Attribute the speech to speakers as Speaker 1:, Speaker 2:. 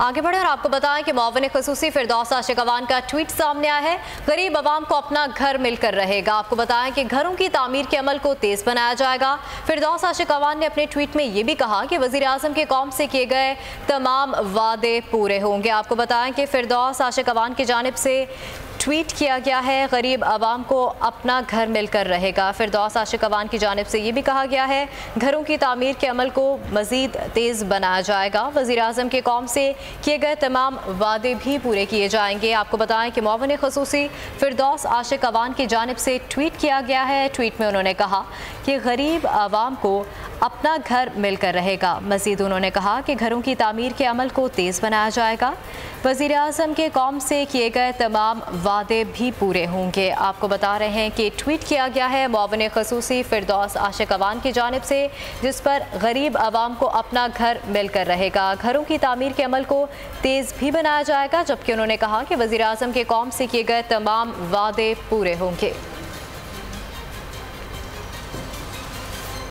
Speaker 1: आगे बढ़े और आपको बताएं कि मुआविन ख़ुसूसी फिरदौस आशिक अवान का ट्वीट सामने आया है। गरीब आवाम को अपना घर मिलकर रहेगा। आपको बताएं कि घरों की तामीर के अमल को तेज बनाया जाएगा। फिरदौस आशिक अवान ने अपने ट्वीट में ये भी कहा कि वज़ीर आज़म के कौम से किए गए तमाम वादे पूरे होंगे। आपको बताएं कि फिरदौस आशिक अवान की जानिब से ट्वीट किया गया है, गरीब आवाम को अपना घर मिलकर रहेगा। फिरदौस आशिक अवान की जानिब से ये भी कहा गया है, घरों की तामीर के अमल को मज़ीद तेज़ बनाया जाएगा। वज़ीर आज़म के कौम से किए गए तमाम वादे भी पूरे किए जाएंगे। आपको बताएं कि मुआविन ख़ुसूसी फिरदौस आशिक अवान की जानिब से ट्वीट किया गया है। ट्वीट में उन्होंने कहा कि गरीब आवाम को अपना घर मिलकर रहेगा। मज़ीद उन्होंने कहा कि घरों की तामीर के अमल को तेज़ बनाया जाएगा। वज़ीर आज़म के कौम से किए गए तमाम वादे भी पूरे होंगे। आपको बता रहे हैं कि ट्वीट किया गया है मुआविन ख़ुसूसी फिरदौस आशिक अवान की जानिब से, जिस पर गरीब आवाम को अपना घर मिलकर रहेगा। घरों की तामीर के अमल को तेज़ भी बनाया जाएगा, जबकि उन्होंने कहा कि वज़ीर आज़म के कौम से किए गए तमाम वादे पूरे होंगे।